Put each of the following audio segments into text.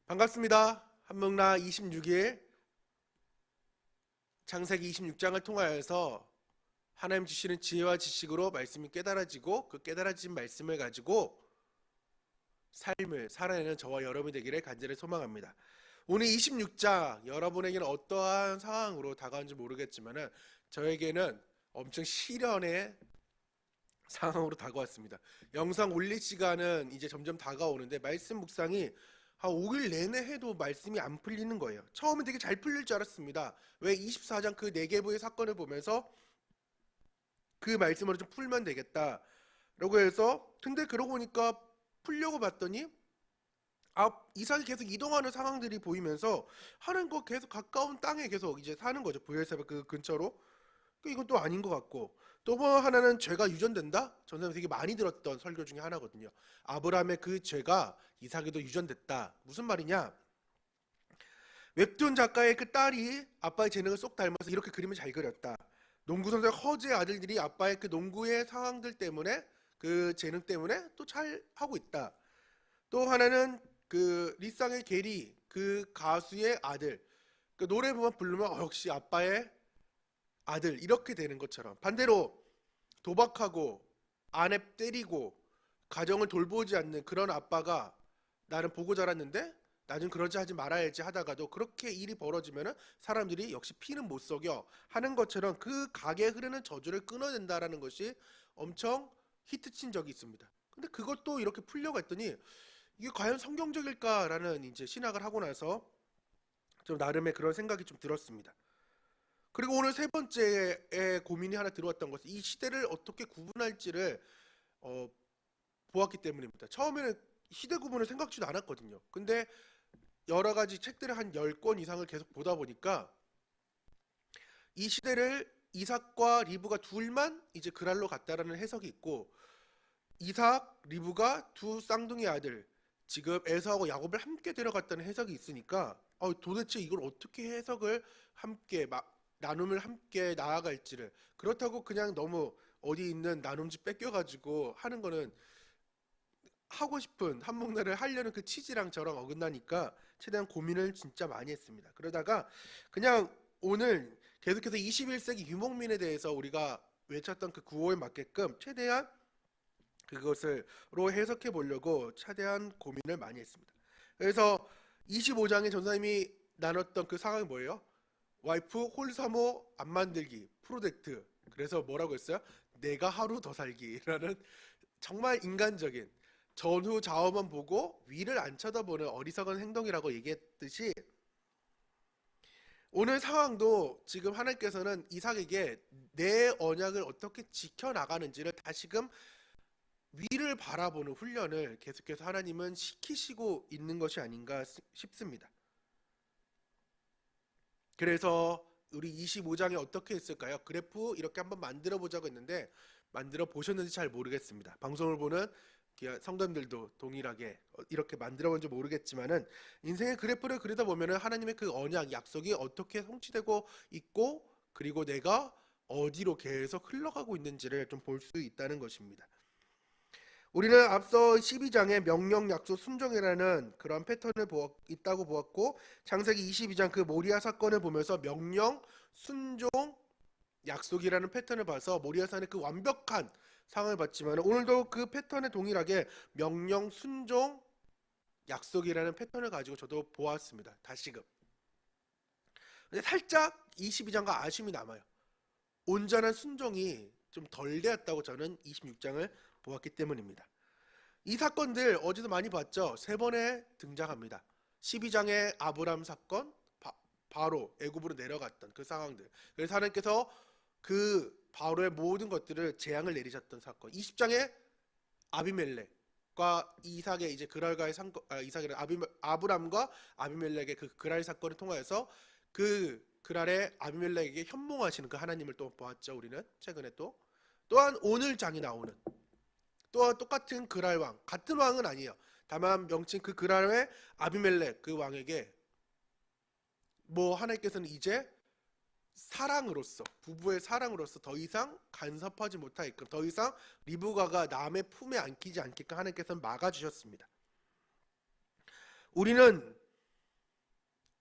반갑습니다. 한명나 26일 창세기 26장을 통하여서 하나님 주시는 지혜와 지식으로 말씀이 깨달아지고 그 깨달아진 말씀을 가지고 삶을 살아내는 저와 여러분이 되기를 간절히 소망합니다. 오늘 26장 여러분에게는 어떠한 상황으로 다가온지 모르겠지만 저에게는 엄청 시련의 상황으로 다가왔습니다. 영상 올릴 시간은 이제 점점 다가오는데 말씀 묵상이 한 5일 내내 해도 말씀이 안 풀리는 거예요. 처음엔 되게 잘 풀릴 줄 알았습니다. 왜 24장 그 네게부의 사건을 보면서 그 말씀으로 좀 풀면 되겠다라고 해서, 근데 그러고 보니까 풀려고 봤더니 이삭이 계속 이동하는 상황들이 보이면서 하나님과 계속 가까운 땅에 계속 이제 사는 거죠. 브엘세바 그 근처로. 이건 또 아닌 것 같고, 또 뭐 하나는 죄가 유전된다? 전생에 되게 많이 들었던 설교 중에 하나거든요. 아브라함의 그 죄가 이삭에도 유전됐다. 무슨 말이냐? 웹툰 작가의 그 딸이 아빠의 재능을 쏙 닮아서 이렇게 그림을 잘 그렸다. 농구 선수의 허즈의 아들들이 아빠의 그 농구의 상황들 때문에, 그 재능 때문에 또 잘 하고 있다. 또 하나는 그 리쌍의 게리, 그 가수의 아들, 그 노래 부르면 역시 아빠의 아들, 이렇게 되는 것처럼, 반대로 도박하고 아내 때리고 가정을 돌보지 않는 그런 아빠가 나는 보고 자랐는데 나는 그러지 하지 말아야지 하다가도 그렇게 일이 벌어지면은 사람들이 역시 피는 못 속여 하는 것처럼 그 가게에 흐르는 저주를 끊어낸다라는 것이 엄청 히트친 적이 있습니다. 근데 그것도 이렇게 풀려고 했더니 이게 과연 성경적일까라는 이제 신학을 하고 나서 좀 나름의 그런 생각이 좀 들었습니다. 그리고 오늘 세 번째의 고민이 하나 들어왔던 것은 이 시대를 어떻게 구분할지를 어, 보았기 때문입니다. 처음에는 시대 구분을 생각지도 않았거든요. 근데 여러 가지 책들을 한 10권 이상을 계속 보다 보니까 이 시대를 이삭과 리브가 둘만 이제 그랄로 갔다라는 해석이 있고, 이삭, 리브가 두 쌍둥이 아들, 지금 에서하고 야곱을 함께 데려갔다는 해석이 있으니까 도대체 이걸 어떻게 해석을 함께 나눔을 함께 나아갈지를, 그렇다고 그냥 너무 어디 있는 나눔집 뺏겨가지고 하는 거는 하고 싶은 한목날을 하려는 그 취지랑 저랑 어긋나니까 최대한 고민을 진짜 많이 했습니다. 그러다가 그냥 오늘 계속해서 21세기 유목민에 대해서 우리가 외쳤던 그 구호에 맞게끔 최대한 그것을로 해석해 보려고 최대한 고민을 많이 했습니다. 그래서 25장에 전사님이 나눴던 그 상황이 뭐예요? 와이프 홀사모 안 만들기 프로젝트. 그래서 뭐라고 했어요? 내가 하루 더 살기라는 정말 인간적인 전후 좌우만 보고 위를 안 쳐다보는 어리석은 행동이라고 얘기했듯이, 오늘 상황도 지금 하나님께서는 이삭에게 내 언약을 어떻게 지켜나가는지를 다시금 위를 바라보는 훈련을 계속해서 하나님은 시키시고 있는 것이 아닌가 싶습니다. 그래서 우리 25장에 어떻게 했을까요? 그래프 이렇게 한번 만들어 보자고 했는데 만들어 보셨는지 잘 모르겠습니다. 방송을 보는 성도님들도 동일하게 이렇게 만들어 본지 모르겠지만은, 인생의 그래프를 그리다 보면은 하나님의 그 언약, 약속이 어떻게 성취되고 있고, 그리고 내가 어디로 계속 흘러가고 있는지를 좀 볼 수 있다는 것입니다. 우리는 앞서 12장에 명령, 약속, 순종이라는 그런 패턴을 있다고 보았고, 창세기 22장 그 모리아 사건을 보면서 명령, 순종, 약속이라는 패턴을 봐서 모리아산의 그 완벽한 상황을 봤지만, 오늘도 그 패턴에 동일하게 명령, 순종, 약속이라는 패턴을 가지고 저도 보았습니다. 다시금. 근데 살짝 22장과 아쉬움이 남아요. 온전한 순종이 좀 덜 되었다고 저는 26장을 보았기 때문입니다. 이 사건들 어디서 많이 봤죠? 세 번에 등장합니다. 12장의 아브람 사건, 바로 애굽으로 내려갔던 그 상황들. 그래서 하나님께서 그 바로의 모든 것들을 재앙을 내리셨던 사건. 20장의 아비멜렉과 이삭의 이제 그랄과의 아브람과 아비멜렉의 그 그랄 사건을 통하여서 그 그랄의 아비멜렉에게 현몽하시는 그 하나님을 또 보았죠. 우리는 최근에 또한 오늘 장이 나오는 또한 똑같은 그랄 왕, 같은 왕은 아니에요. 다만 명칭 그 그랄의 아비멜렉 그 왕에게 하나님께서는 이제 사랑으로서, 부부의 사랑으로서 더 이상 간섭하지 못하게끔, 더 이상 리브가가 남의 품에 안기지 않게끔 하나님께서는 막아주셨습니다. 우리는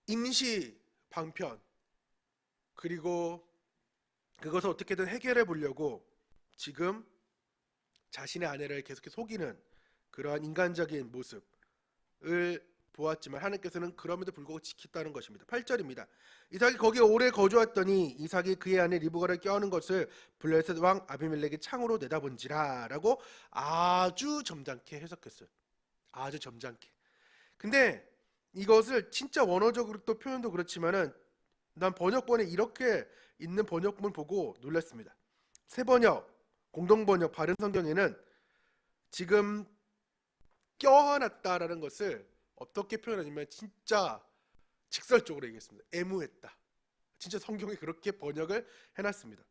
임시 방편, 그리고 그것을 어떻게든 해결해 보려고 지금 자신의 아내를 계속해 속이는 그러한 인간적인 모습을 보았지만 하나님께서는 그럼에도 불구하고 지켰다는 것입니다. 8절입니다. 이삭이 거기에 오래 거주했더니 이삭이 그의 아내 리브가를 껴안은 것을 블레셋 왕 아비멜렉이 창으로 내다본지라 라고 아주 점잖게 해석했어요. 아주 점잖게. 근데 이것을 진짜 원어적으로 또 표현도 그렇지만은 난 번역본에 이렇게 있는 번역본 보고 놀랐습니다. 새 번역, 공동 번역, 바른 성경에는 지금 껴안았다라는 것을 어떻게 표현하냐면 진짜 직설적으로 얘기했습니다. 애무했다. 진짜 성경이 그렇게 번역을 해놨습니다.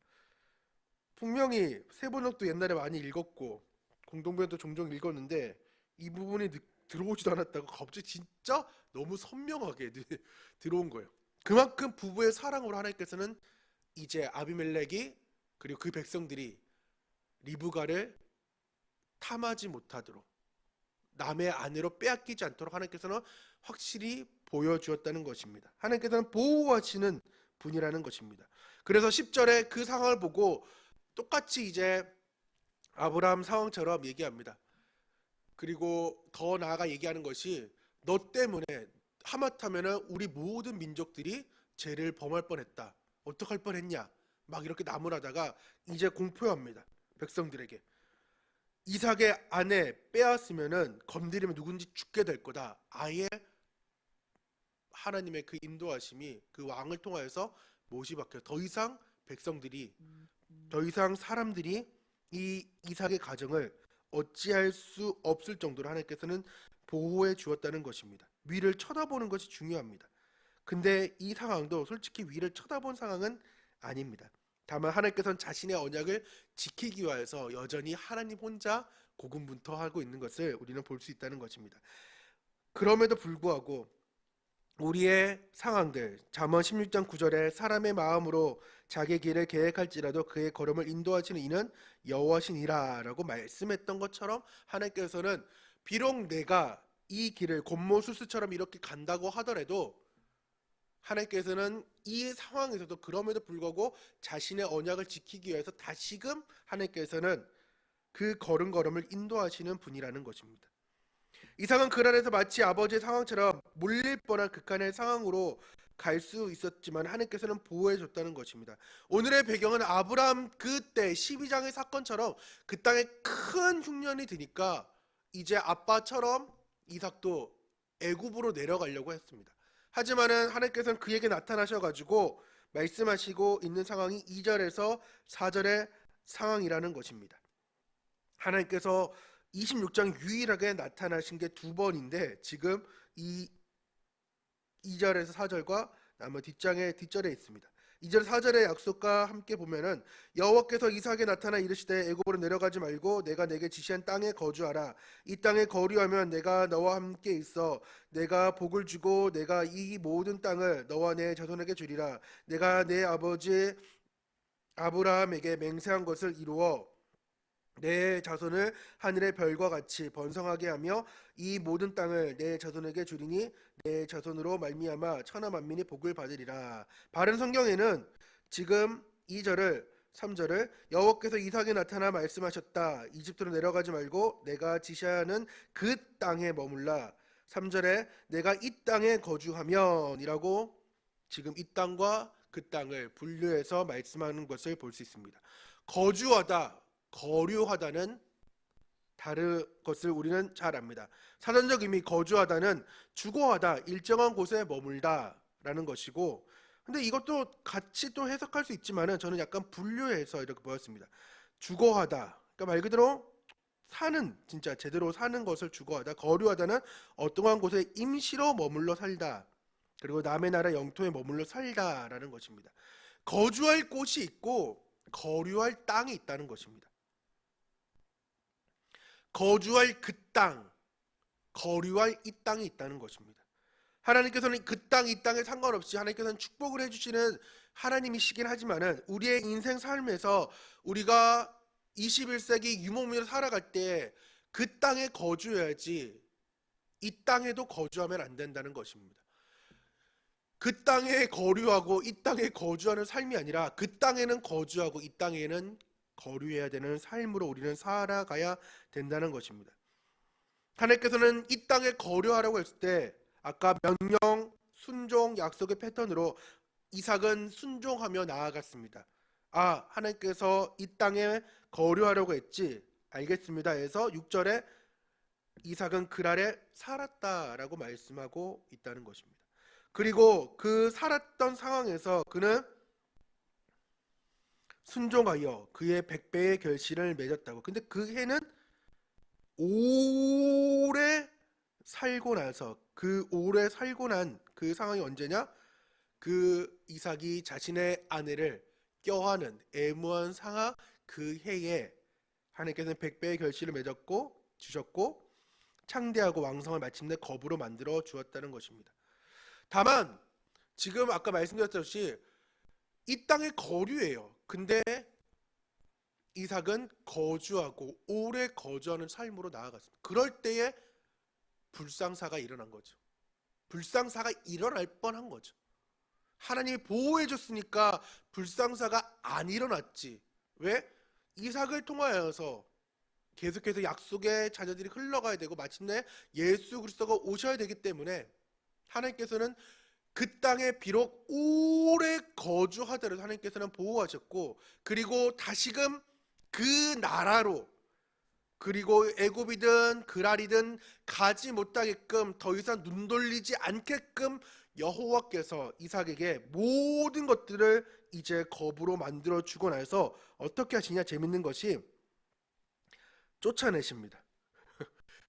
분명히 새 번역도 옛날에 많이 읽었고 공동 번역도 종종 읽었는데 이 부분이 들어오지도 않았다고 갑자기 진짜 너무 선명하게 들어온 거예요. 그만큼 부부의 사랑으로 하나님께서는 이제 아비멜렉이 그리고 그 백성들이 리브가를 탐하지 못하도록 남의 아내로 빼앗기지 않도록 하나님께서는 확실히 보여주었다는 것입니다. 하나님께서는 보호하시는 분이라는 것입니다. 그래서 10절에 그 상황을 보고 똑같이 이제 아브라함 상황처럼 얘기합니다. 그리고 더 나아가 얘기하는 것이 너 때문에 하마터면은 우리 모든 민족들이 죄를 범할 뻔했다. 어떡할 뻔했냐? 막 이렇게 나무라다가 이제 공포합니다. 백성들에게. 이삭의 아내 빼앗으면은 건드리면 누군지 죽게 될 거다. 아예 하나님의 그 인도하심이 그 왕을 통하여서 못이 박혀 더 이상 백성들이 더 이상 사람들이 이 이삭의 가정을 어찌할 수 없을 정도로 하나님께서는 보호해 주었다는 것입니다. 위를 쳐다보는 것이 중요합니다. 근데 이 상황도 솔직히 위를 쳐다본 상황은 아닙니다. 다만 하나님께서는 자신의 언약을 지키기 위해서 여전히 하나님 혼자 고군분투하고 있는 것을 우리는 볼 수 있다는 것입니다. 그럼에도 불구하고 우리의 상황들, 잠언 16장 9절에 사람의 마음으로 자기 길을 계획할지라도 그의 걸음을 인도하시는 이는 여호와시니라 라고 말씀했던 것처럼 하나님께서는 비록 내가 이 길을 곤모술수처럼 이렇게 간다고 하더라도 하나님께서는 이 상황에서도 그럼에도 불구하고 자신의 언약을 지키기 위해서 다시금 하나님께서는 그 걸음걸음을 인도하시는 분이라는 것입니다. 이삭은 그 안에서 마치 아버지의 상황처럼 몰릴 뻔한 극한의 상황으로 갈 수 있었지만 하나님께서는 보호해 줬다는 것입니다. 오늘의 배경은 아브라함 그때 12장의 사건처럼 그 땅에 큰 흉년이 드니까 이제 아빠처럼 이삭도 애굽으로 내려가려고 했습니다. 하지만은 하나님께서는 그에게 나타나셔가지고 말씀하시고 있는 상황이 2절에서 4절의 상황이라는 것입니다. 하나님께서 26장 유일하게 나타나신 게 두 번인데 지금 이 2절에서 4절과 나머지 뒷절에 있습니다. 2절 4절의 약속과 함께 보면은 여호와께서 이삭에게 나타나 이르시되 애굽으로 내려가지 말고 내가 내게 지시한 땅에 거주하라. 이 땅에 거류하면 내가 너와 함께 있어 내가 복을 주고 내가 이 모든 땅을 너와 내 자손에게 주리라. 내가 내 아버지 아브라함에게 맹세한 것을 이루어 내 자손을 하늘의 별과 같이 번성하게 하며 이 모든 땅을 내 자손에게 주리니 내 자손으로 말미암아 천하 만민이 복을 받으리라. 바른 성경에는 지금 2절을 3절을 여호와께서 이삭에게 나타나 말씀하셨다. 이집트로 내려가지 말고 내가 지시하는 그 땅에 머물라. 3절에 내가 이 땅에 거주하면 이라고 지금 이 땅과 그 땅을 분류해서 말씀하는 것을 볼 수 있습니다. 거주하다, 거류하다는 다른 것을 우리는 잘 압니다. 사전적 의미 거주하다는 주거하다, 일정한 곳에 머물다 라는 것이고, 근데 이것도 같이 또 해석할 수 있지만은 저는 약간 분류해서 이렇게 보았습니다. 주거하다, 그러니까 말 그대로 사는, 진짜 제대로 사는 것을 주거하다. 거류하다는 어떠한 곳에 임시로 머물러 살다, 그리고 남의 나라 영토에 머물러 살다라는 것입니다. 거주할 곳이 있고 거류할 땅이 있다는 것입니다. 거주할 그 땅, 거류할 이 땅이 있다는 것입니다. 하나님께서는 그 땅, 이 땅에 상관없이 하나님께서는 축복을 해주시는 하나님이시긴 하지만은 우리의 인생 삶에서 우리가 21세기 유목민으로 살아갈 때 그 땅에 거주해야지 이 땅에도 거주하면 안 된다는 것입니다. 그 땅에 거류하고 이 땅에 거주하는 삶이 아니라 그 땅에는 거주하고 이 땅에는 거류해야 되는 삶으로 우리는 살아가야 된다는 것입니다. 하나님께서는 이 땅에 거류하라고 했을 때 아까 명령, 순종, 약속의 패턴으로 이삭은 순종하며 나아갔습니다. 아, 하나님께서 이 땅에 거류하라고 했지. 알겠습니다. 해서 6절에 이삭은 그날에 살았다라고 말씀하고 있다는 것입니다. 그리고 그 살았던 상황에서 그는 순종하여 그의 100배의 결실을 맺었다고. 근데 그 해는 오래 살고 나서 그 오래 살고 난 그 상황이 언제냐? 그 이삭이 자신의 아내를 껴안은 애무한 상황 그 해에 하나님께서는 100배의 결실을 맺었고 주셨고 창대하고 왕성을 마침내 거부로 만들어 주었다는 것입니다. 다만 지금 아까 말씀드렸듯이 이 땅의 거류예요. 근데 이삭은 거주하고 오래 거주하는 삶으로 나아갔습니다. 그럴 때에 불상사가 일어난 거죠. 불상사가 일어날 뻔한 거죠. 하나님이 보호해 줬으니까 불상사가 안 일어났지. 왜? 이삭을 통하여서 계속해서 약속의 자녀들이 흘러가야 되고 마침내 예수 그리스도가 오셔야 되기 때문에 하나님께서는 그 땅에 비록 오래 거주하더라도 하나님께서는 보호하셨고 그리고 다시금 그 나라로 그리고 애굽이든 그랄이든 가지 못하게끔 더 이상 눈 돌리지 않게끔 여호와께서 이삭에게 모든 것들을 이제 거부로 만들어 주고 나서 어떻게 하시냐 재밌는 것이 쫓아내십니다.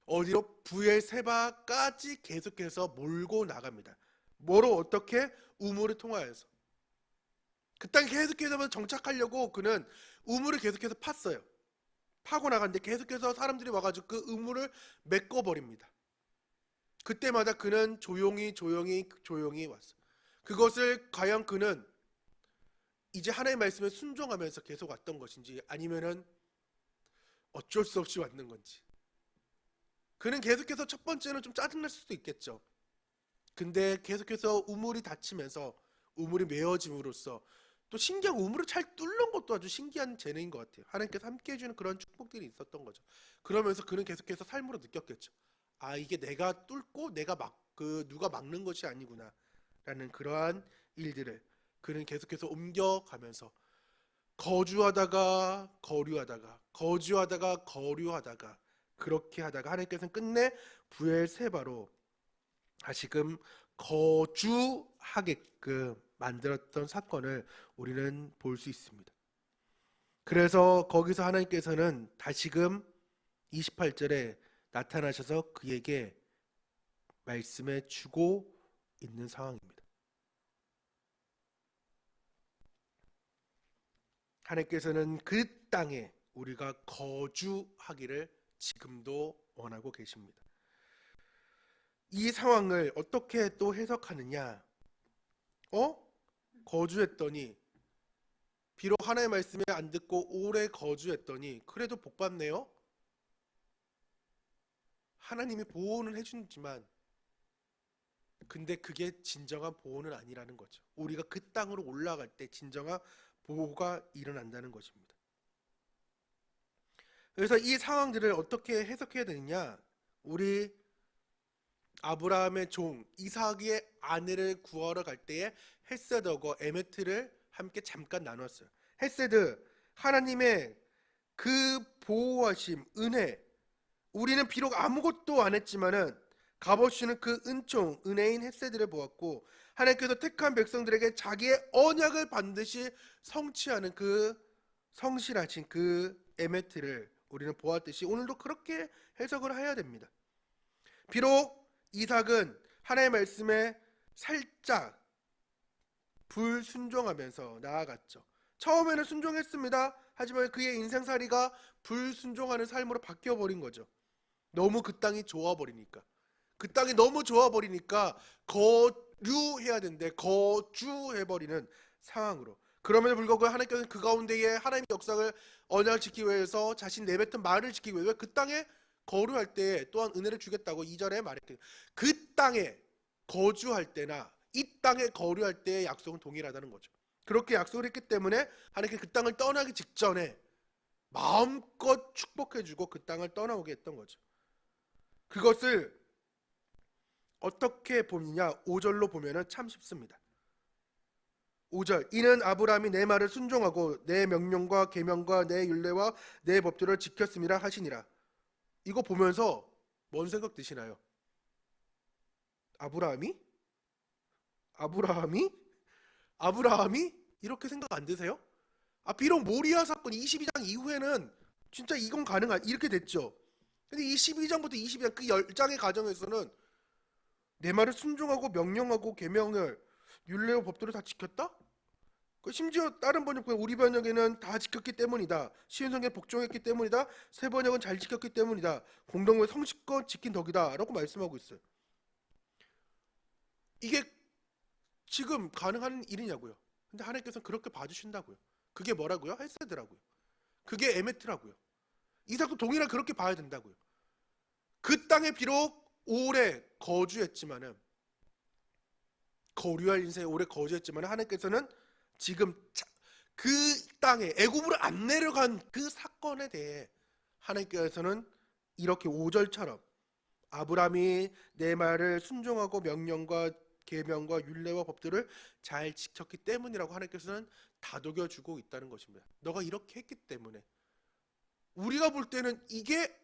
어디로? 부엘세바까지 계속해서 몰고 나갑니다. 뭐로 어떻게? 우물을 통하여서. 그 땅에 계속해서 정착하려고 그는 우물을 계속해서 팠어요. 파고 나갔는데 계속해서 사람들이 와가지고 그 우물을 메꿔버립니다. 그때마다 그는 조용히 왔어요. 그것을 과연 그는 이제 하나님의 말씀에 순종하면서 계속 왔던 것인지 아니면은 어쩔 수 없이 왔는 건지. 그는 계속해서 첫 번째는 좀 짜증날 수도 있겠죠. 근데 계속해서 우물이 닫히면서 우물이 메어짐으로써 또 신기한 우물을 잘 뚫는 것도 아주 신기한 재능인 것 같아요. 하나님께서 함께 해주는 그런 축복들이 있었던 거죠. 그러면서 그는 계속해서 삶으로 느꼈겠죠. 아, 이게 내가 뚫고 내가 누가 막는 것이 아니구나 라는 그러한 일들을 그는 계속해서 옮겨가면서 거주하다가 거류하다가 그렇게 하다가 하나님께서는 끝내 부엘세바로 다시금 거주하게끔 만들었던 사건을 우리는 볼 수 있습니다. 그래서 거기서 하나님께서는 다시금 28절에 나타나셔서 그에게 말씀해 주고 있는 상황입니다. 하나님께서는 그 땅에 우리가 거주하기를 지금도 원하고 계십니다. 이 상황을 어떻게 또 해석하느냐? 거주했더니 비록 하나님의 말씀에 안 듣고 오래 거주했더니 그래도 복 받네요. 하나님이 보호는 해주지만 근데 그게 진정한 보호는 아니라는 거죠. 우리가 그 땅으로 올라갈 때 진정한 보호가 일어난다는 것입니다. 그래서 이 상황들을 어떻게 해석해야 되느냐? 우리 아브라함의 종 이삭의 아내를 구하러 갈 때에 헷세드와 에메트를 함께 잠깐 나눴어요. 헷세드, 하나님의 그 보호하심, 은혜, 우리는 비록 아무것도 안 했지만은 값없이는 그 은총, 은혜인 헷세드를 보았고 하나님께서 택한 백성들에게 자기의 언약을 반드시 성취하는 그 성실하신 그 에메트를 우리는 보았듯이 오늘도 그렇게 해석을 해야 됩니다. 비록 이삭은 하나님의 말씀에 살짝 불순종하면서 나아갔죠. 처음에는 순종했습니다. 하지만 그의 인생살이가 불순종하는 삶으로 바뀌어버린 거죠. 너무 그 땅이 좋아버리니까. 그 땅이 너무 좋아버리니까 거류해야 되는데 거주해버리는 상황으로. 그럼에도 불구하고 하나님께서는 그 가운데에 하나님의 역사를 언약을 지키기 위해서 자신 내뱉은 말을 지키기 위해 그 땅에 거류할 때 또한 은혜를 주겠다고 2절에 말했거든요. 그 땅에 거주할 때나 이 땅에 거류할 때의 약속은 동일하다는 거죠. 그렇게 약속을 했기 때문에 하나님께 그 땅을 떠나기 직전에 마음껏 축복해주고 그 땅을 떠나오게 했던 거죠. 그것을 어떻게 보느냐, 5절로 보면은 참 쉽습니다. 5절, 이는 아브라함이 내 말을 순종하고 내 명령과 계명과 내 율례와 내 법도를 지켰음이라 하시니라. 이거 보면서 뭔 생각 드시나요? 아브라함이? 이렇게 생각 안 드세요? 비록 모리아 사건 22장 이후에는 진짜 이건 가능한 이렇게 됐죠. 근데 이 12장부터 22장 그 10장의 과정에서는 내 말을 순종하고 명령하고 계명을 율례와 법도를 다 지켰다? 심지어 다른 번역 우리 번역에는 다 지켰기 때문이다. 쉬운 성경 복종했기 때문이다. 새 번역은 잘 지켰기 때문이다. 공동의 성실껏 지킨 덕이다 라고 말씀하고 있어요. 이게 지금 가능한 일이냐고요. 근데 하나님께서는 그렇게 봐주신다고요. 그게 뭐라고요? 헬세드라고요. 그게 에메트라고요. 이삭도 동일하게 그렇게 봐야 된다고요. 그 땅에 비록 오래 거주했지만은, 거류할 인생에 오래 거주했지만 하나님께서는 지금 그 땅에 애굽으로 안 내려간 그 사건에 대해 하나님께서는 이렇게 5절처럼 아브라함이 내 말을 순종하고 명령과 계명과 율례와 법들을 잘 지켰기 때문이라고 하나님께서는 다독여주고 있다는 것입니다. 너가 이렇게 했기 때문에. 우리가 볼 때는 이게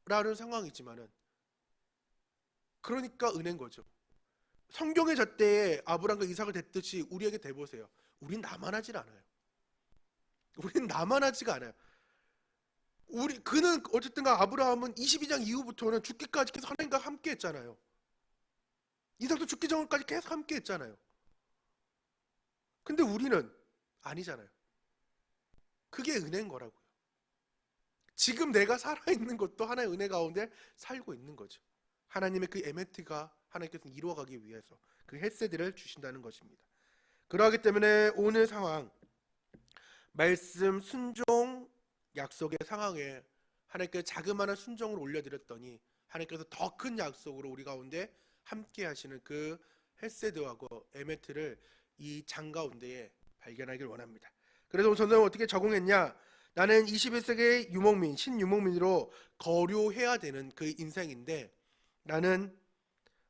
라는 상황이지만은 그러니까 은혜인 거죠. 성경의 잣대에 아브라함과 이삭을 댔듯이 우리에게 대보세요. 우린 나만하지 않아요. 우린 나만하지가 않아요. 그는 어쨌든가 아브라함은 22장 이후부터는 죽기까지 계속 하나님과 함께 했잖아요. 이삭도 죽기 전까지 계속 함께 했잖아요. 근데 우리는 아니잖아요. 그게 은혜인 거라고요. 지금 내가 살아있는 것도 하나의 은혜 가운데 살고 있는 거죠. 하나님의 그 에메트가 하나님께서 이루어가기 위해서 그 헬세드를 주신다는 것입니다. 그러하기 때문에 오늘 상황, 말씀 순종 약속의 상황에 하나님께서 자그마한 순종을 올려드렸더니 하나님께서 더 큰 약속으로 우리 가운데 함께 하시는 그 헬세드하고 에메트를 이 장 가운데에 발견하길 원합니다. 그래서 저는 어떻게 적응했냐? 나는 21세기의 유목민, 신유목민으로 거류해야 되는 그 인생인데 나는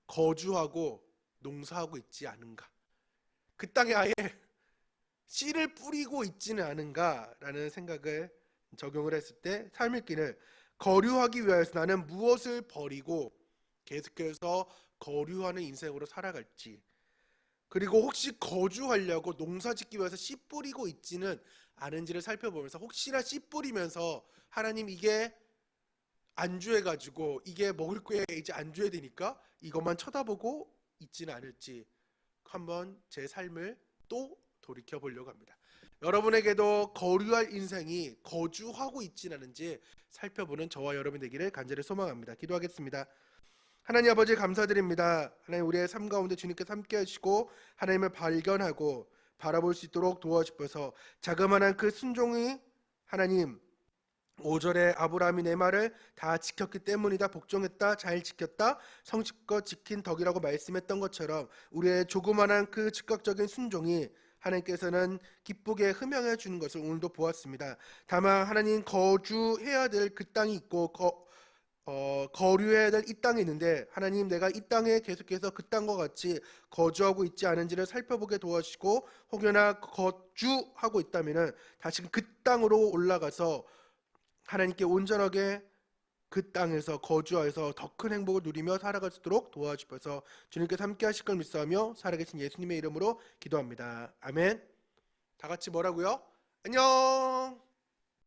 거주하고 농사하고 있지 않은가? 그 땅에 아예 씨를 뿌리고 있지는 않은가라는 생각을 적용을 했을 때 삶의 길을 거류하기 위해서 나는 무엇을 버리고 계속해서 거류하는 인생으로 살아갈지, 그리고 혹시 거주하려고 농사 짓기 위해서 씨 뿌리고 있지는 않은지를 살펴보면서 혹시나 씨 뿌리면서 하나님 이게 안주해가지고 이게 먹을 거에 이제 안주해야 되니까 이것만 쳐다보고 있지는 않을지 한번 제 삶을 또 돌이켜 보려고 합니다. 여러분에게도 거류할 인생이 거주하고 있지는 않은지 살펴보는 저와 여러분 되기를 간절히 소망합니다. 기도하겠습니다. 하나님 아버지 감사드립니다. 하나님 우리의 삶 가운데 주님께서 함께 하시고 하나님을 발견하고 바라볼 수 있도록 도와주셔서 자그마한 그 순종이 하나님 5절에 아브라함이 내 말을 다 지켰기 때문이다, 복종했다, 잘 지켰다, 성실껏 지킨 덕이라고 말씀했던 것처럼 우리의 조그마한 그 즉각적인 순종이 하나님께서는 기쁘게 흠양해 주는 것을 오늘도 보았습니다. 다만 하나님 거주해야 될 그 땅이 있고 거류해야 될 이 땅이 있는데 하나님 내가 이 땅에 계속해서 그 땅과 같이 거주하고 있지 않은지를 살펴보게 도와주시고 혹여나 거주하고 있다면 다시 그 땅으로 올라가서 하나님께 온전하게 그 땅에서 거주하여서 더 큰 행복을 누리며 살아갈 수 있도록 도와주셔서 주님께서 함께 하실 걸 믿사하며 살아계신 예수님의 이름으로 기도합니다. 아멘. 다 같이 뭐라고요? 안녕.